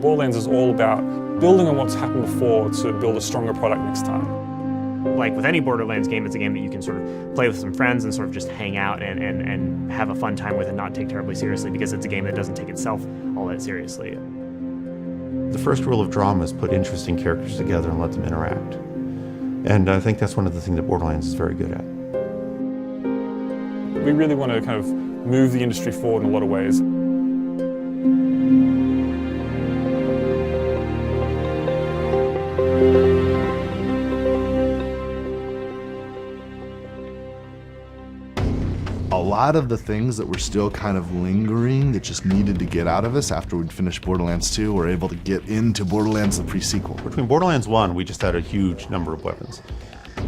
Borderlands is all about building on what's happened before to build a stronger product next time. Like with any Borderlands game, it's a game that you can sort of play with some friends and sort of just hang out and have a fun time with and not take terribly seriously, because it's a game that doesn't take itself all that seriously. The first rule of drama is put interesting characters together and let them interact. And I think that's one of the things that Borderlands is very good at. We really want to kind of move the industry forward in a lot of ways. A lot of the things that were still kind of lingering that just needed to get out of us after we'd finished Borderlands 2 were able to get into Borderlands the pre-sequel. Between Borderlands 1, we just had a huge number of weapons.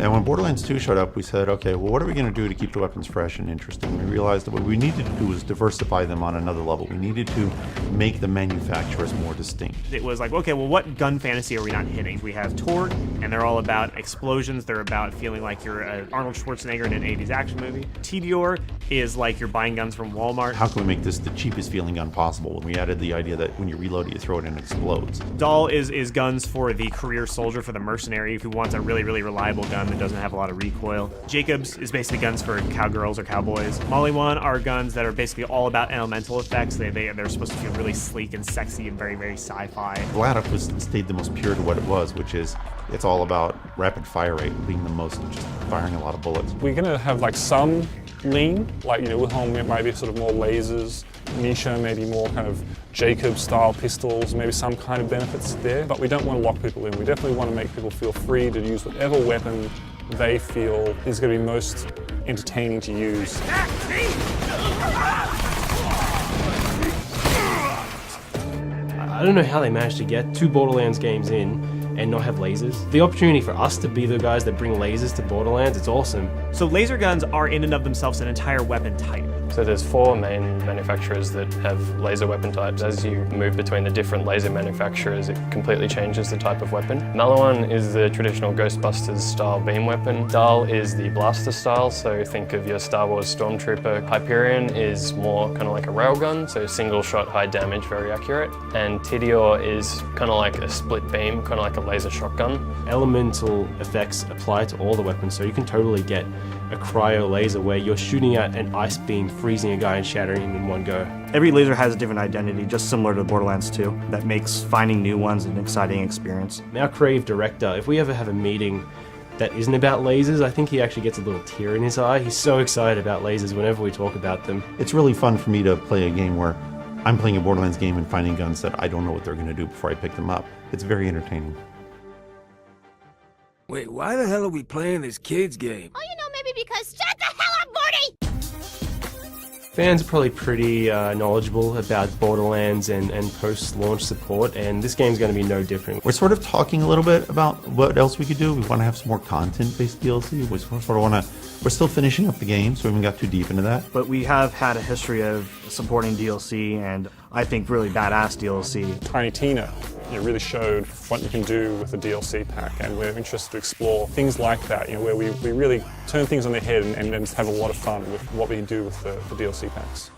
And when Borderlands 2 showed up, we said, okay, well, what are we going to do to keep the weapons fresh and interesting? We realized that what we needed to do was diversify them on another level. We needed to make the manufacturers more distinct. It was like, okay, well, what gun fantasy are we not hitting? We have Torg, and they're all about explosions. They're about feeling like you're Arnold Schwarzenegger in an 80s action movie. Tediore is like you're buying guns from Walmart. How can we make this the cheapest feeling gun possible? When we added the idea that when you reload it, you throw it and it explodes. Dahl is guns for the career soldier, for the mercenary who wants a really, really reliable gun that doesn't have a lot of recoil. Jacobs is basically guns for cowgirls or cowboys. Molly 1 are guns that are basically all about elemental effects. They're supposed to feel really sleek and sexy and very, very sci-fi. Vlad stayed the most pure to what it was, which is it's all about rapid fire rate, being the most, just firing a lot of bullets. We're going to have like some lean, like, you know, Wilhelm it might be sort of more lasers, Misha maybe more kind of Jacob style pistols, maybe some kind of benefits there, but we don't want to lock people in. We definitely want to make people feel free to use whatever weapon they feel is going to be most entertaining to use. I don't know how they managed to get 2 Borderlands games in and not have lasers. The opportunity for us to be the guys that bring lasers to Borderlands, it's awesome. So laser guns are in and of themselves an entire weapon type. So there's 4 main manufacturers that have laser weapon types. As you move between the different laser manufacturers, it completely changes the type of weapon. Another one is the traditional Ghostbusters style beam weapon. Dahl is the blaster style, so think of your Star Wars Stormtrooper. Hyperion is more kind of like a railgun, so single shot, high damage, very accurate. And Tediore is kind of like a split beam, kind of like a laser shotgun. Elemental effects apply to all the weapons, so you can totally get a cryo laser where you're shooting at an ice beam, freezing a guy and shattering him in one go. Every laser has a different identity, just similar to Borderlands 2, that makes finding new ones an exciting experience. Our creative director, if we ever have a meeting that isn't about lasers, I think he actually gets a little tear in his eye. He's so excited about lasers whenever we talk about them. It's really fun for me to play a game where I'm playing a Borderlands game and finding guns that I don't know what they're going to do before I pick them up. It's very entertaining. Wait, why the hell are we playing this kid's game? Oh, you know, maybe because shut the hell up, Morty! Fans are probably pretty knowledgeable about Borderlands and post-launch support, and this game's going to be no different. We're sort of talking a little bit about what else we could do. We want to have some more content-based DLC. We sort of want to. We're still finishing up the game, so we haven't got too deep into that. But we have had a history of supporting DLC, and I think really badass DLC. Tiny Tina, you know, really showed what you can do with a DLC pack, and we're interested to explore things like that, you know, where we really turn things on their head and just have a lot of fun with what we can do with the DLC packs.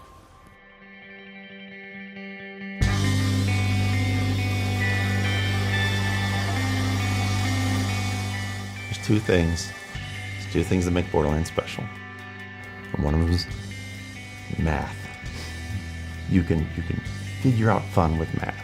There's 2 things. There's 2 things that make Borderlands special. And one of them is math. You can figure out fun with math.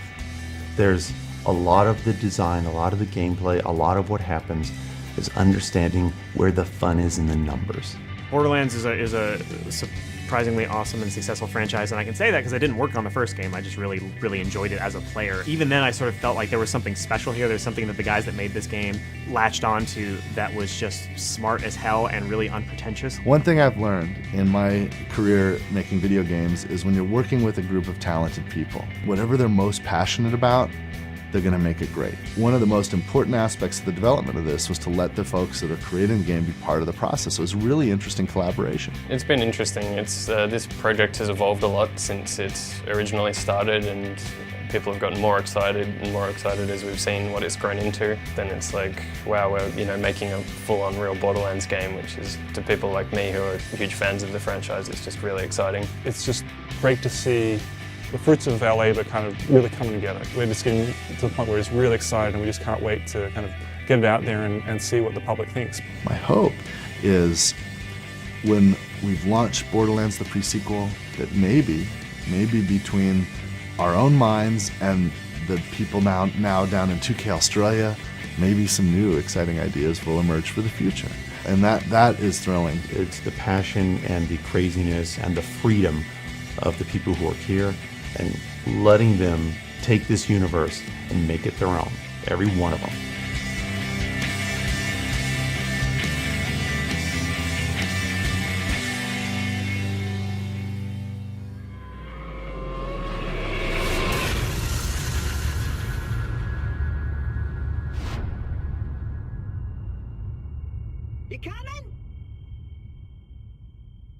There's a lot of the design, a lot of the gameplay, a lot of what happens is understanding where the fun is in the numbers. Borderlands is a surprisingly awesome and successful franchise, and I can say that because I didn't work on the first game. I just really, really enjoyed it as a player. Even then, I sort of felt like there was something special here. There's something that the guys that made this game latched onto that was just smart as hell and really unpretentious. One thing I've learned in my career making video games is when you're working with a group of talented people, whatever they're most passionate about, they're going to make it great. One of the most important aspects of the development of this was to let the folks that are creating the game be part of the process. So it was a really interesting collaboration. It's been interesting. This project has evolved a lot since it's originally started, and people have gotten more excited and more excited as we've seen what it's grown into. Then it's like, wow, we're making a full-on real Borderlands game, which is, to people like me who are huge fans of the franchise, it's just really exciting. It's just great to see the fruits of our labour kind of really coming together. We're just getting to the point where it's really excited and we just can't wait to kind of get it out there and see what the public thinks. My hope is when we've launched Borderlands the pre-sequel, that maybe between our own minds and the people now down in 2K Australia, maybe some new exciting ideas will emerge for the future. And that is thrilling. It's the passion and the craziness and the freedom of the people who work here and letting them take this universe and make it their own, every one of them. You coming?